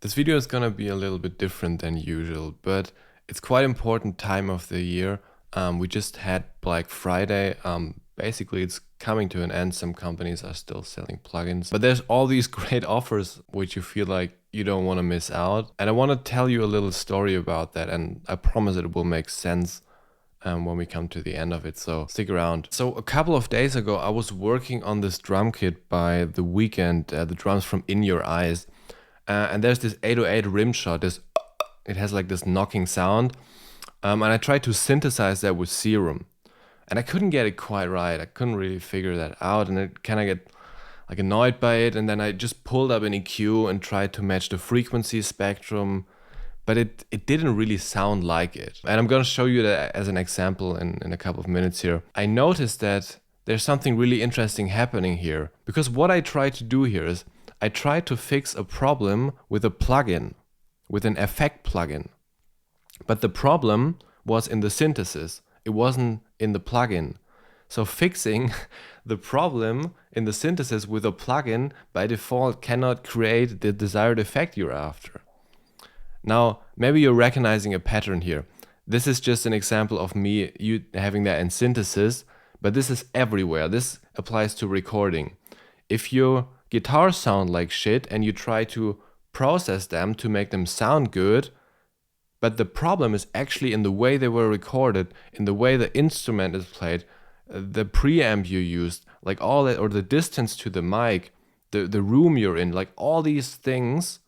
This video is gonna be a little bit different than usual, but it's quite important time of the year. We just had Black Friday. Basically, it's coming to an end. Some companies are still selling plugins, but there's all these great offers which you feel like you don't want to miss out. And I want to tell you a little story about that, and I promise it will make sense when we come to the end of it, so stick around. So a couple of days ago, I was working on this drum kit by The Weeknd, the drums from In Your Eyes. And there's this 808 Rimshot, it has like this knocking sound. And I tried to synthesize that with Serum. And I couldn't get it quite right. I couldn't really figure that out. And I kind of get like annoyed by it. And then I just pulled up an EQ and tried to match the frequency spectrum. But it didn't really sound like it. And I'm going to show you that as an example in a couple of minutes here. I noticed that there's something really interesting happening here. Because what I try to do here is I tried to fix a problem with a plugin, with an effect plugin. But the problem was in the synthesis. It wasn't in the plugin. So fixing the problem in the synthesis with a plugin by default cannot create the desired effect you're after. Now, maybe you're recognizing a pattern here. This is just an example of you having that in synthesis, but this is everywhere. This applies to recording. If your guitars sound like shit and you try to process them to make them sound good, but the problem is actually in the way they were recorded, in the way the instrument is played, the preamp you used, like all that, or the distance to the mic, the room you're in, like all these things,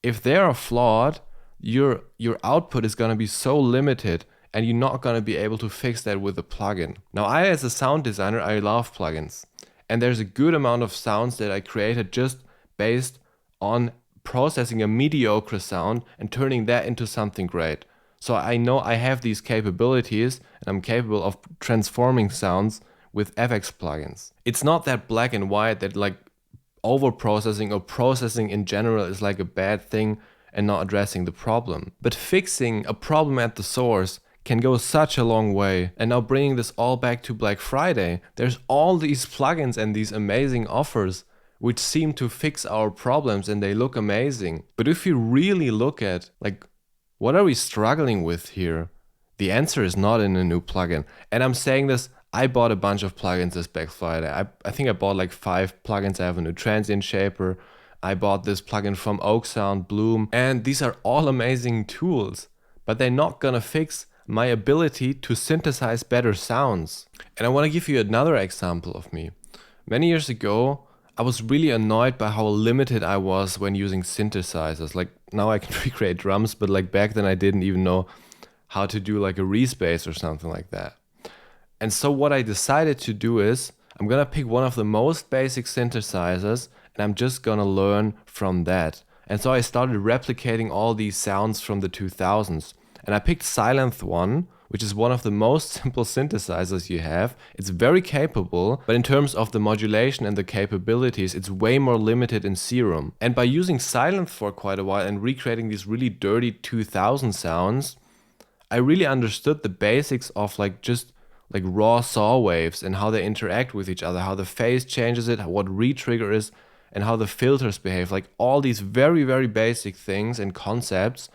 if they are flawed, your output is going to be so limited and you're not going to be able to fix that with a plugin. Now, I as a sound designer, I love plugins. And there's a good amount of sounds that I created just based on processing a mediocre sound and turning that into something great. So I know I have these capabilities and I'm capable of transforming sounds with FX plugins. It's not that black and white that like over-processing or processing in general is like a bad thing and not addressing the problem. But fixing a problem at the source can go such a long way. And now bringing this all back to Black Friday, there's all these plugins and these amazing offers which seem to fix our problems and they look amazing. But if you really look at like, what are we struggling with here? The answer is not in a new plugin. And I'm saying this, I bought a bunch of plugins this Black Friday. I think I bought like 5 plugins. I have a new transient shaper. I bought this plugin from Oak Sound, Bloom. And these are all amazing tools, but they're not gonna fix my ability to synthesize better sounds. And I want to give you another example of me. Many years ago, I was really annoyed by how limited I was when using synthesizers. Like now I can recreate drums, but like back then I didn't even know how to do like a respace or something like that. And so what I decided to do is I'm gonna pick one of the most basic synthesizers and I'm just gonna learn from that. And so I started replicating all these sounds from the 2000s. And I picked Sylenth 1, which is one of the most simple synthesizers you have. It's very capable, but in terms of the modulation and the capabilities, it's way more limited in Serum. And by using Sylenth for quite a while and recreating these really dirty 2000 sounds, I really understood the basics of like just like raw saw waves and how they interact with each other, how the phase changes it, what retrigger is, and how the filters behave. Like all these very, very basic things and concepts.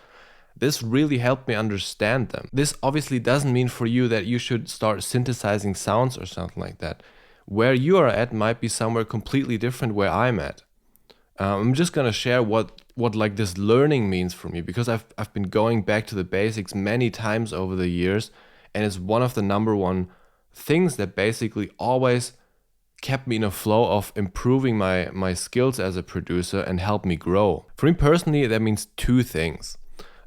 This really helped me understand them. This obviously doesn't mean for you that you should start synthesizing sounds or something like that. Where you are at might be somewhere completely different where I'm at. I'm just gonna share what like this learning means for me, because I've been going back to the basics many times over the years, and it's one of the number one things that basically always kept me in a flow of improving my skills as a producer and helped me grow. For me personally, that means 2 things.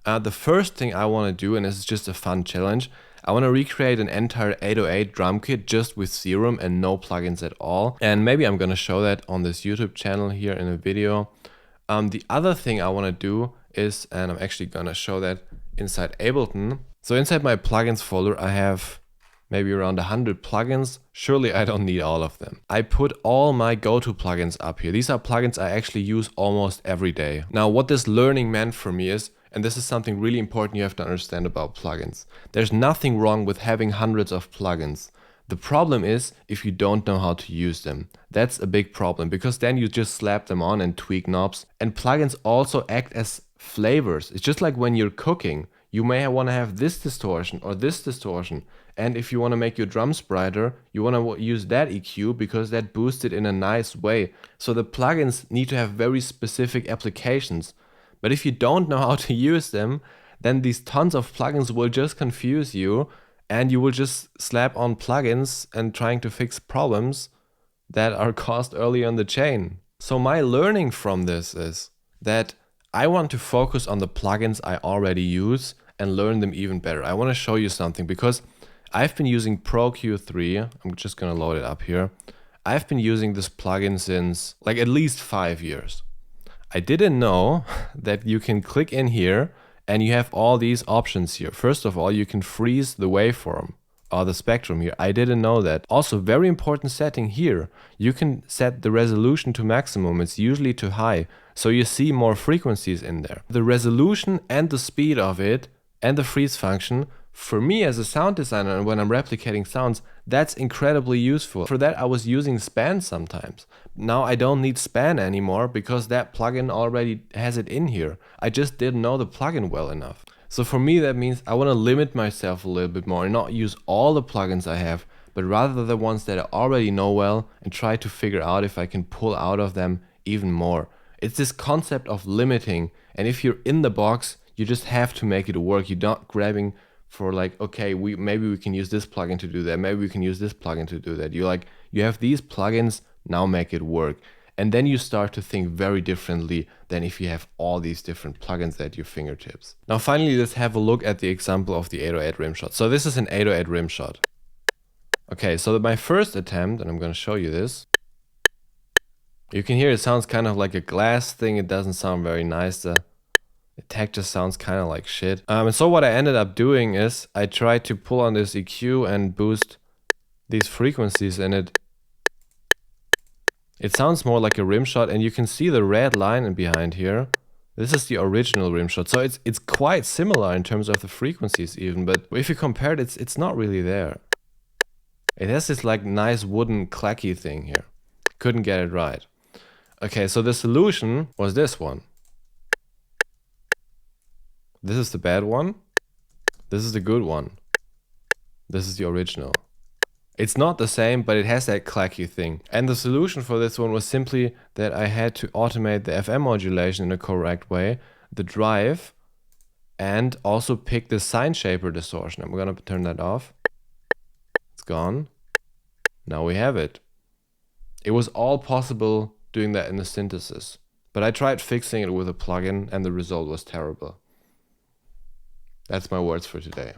The first thing I want to do, and this is just a fun challenge, I want to recreate an entire 808 drum kit just with Serum and no plugins at all. And maybe I'm going to show that on this YouTube channel here in a video. The other thing I want to do is, and I'm actually going to show that inside Ableton. So inside my plugins folder, I have maybe around 100 plugins. Surely I don't need all of them. I put all my go-to plugins up here. These are plugins I actually use almost every day. Now, what this learning meant for me is, and this is something really important you have to understand about plugins. There's nothing wrong with having hundreds of plugins. The problem is if you don't know how to use them. That's a big problem because then you just slap them on and tweak knobs. And plugins also act as flavors. It's just like when you're cooking. You may want to have this distortion or this distortion. And if you want to make your drums brighter, you want to use that EQ because that boosts it in a nice way. So the plugins need to have very specific applications. But if you don't know how to use them, then these tons of plugins will just confuse you and you will just slap on plugins and trying to fix problems that are caused early on the chain. So my learning from this is that I want to focus on the plugins I already use and learn them even better. I want to show you something because I've been using Pro Q3. I'm just going to load it up here. I've been using this plugin since like at least 5 years. I didn't know that you can click in here and you have all these options here. First of all, you can freeze the waveform or the spectrum here. I didn't know that. Also, very important setting here. You can set the resolution to maximum. It's usually too high. So you see more frequencies in there. The resolution and the speed of it and the freeze function, for me as a sound designer and when I'm replicating sounds, that's incredibly useful. For that I was using span sometimes. Now I don't need span anymore because that plugin already has it in here. I just didn't know the plugin well enough. So for me that means I want to limit myself a little bit more and not use all the plugins I have, but rather the ones that I already know well and try to figure out if I can pull out of them even more. It's this concept of limiting, and if you're in the box, you just have to make it work. You're not grabbing for like, okay, maybe we can use this plugin to do that. Maybe we can use this plugin to do that. You have these plugins, now make it work. And then you start to think very differently than if you have all these different plugins at your fingertips. Now finally, let's have a look at the example of the 808 rimshot. So this is an 808 rimshot. Okay, so my first attempt, and I'm going to show you this. You can hear it sounds kind of like a glass thing. It doesn't sound very nice. The attack just sounds kind of like shit. And so what I ended up doing is I tried to pull on this EQ and boost these frequencies in it. It sounds more like a rimshot, and you can see the red line behind here. This is the original rimshot. So it's quite similar in terms of the frequencies even, but if you compare it, it's not really there. It has this like nice wooden clacky thing here. Couldn't get it right. Okay, so the solution was this one. This is the bad one. This is the good one. This is the original. It's not the same, but it has that clacky thing. And the solution for this one was simply that I had to automate the FM modulation in a correct way, the drive, and also pick the sine shaper distortion. I'm gonna turn that off. It's gone. Now we have it. It was all possible doing that in the synthesis, but I tried fixing it with a plugin and the result was terrible. That's my words for today.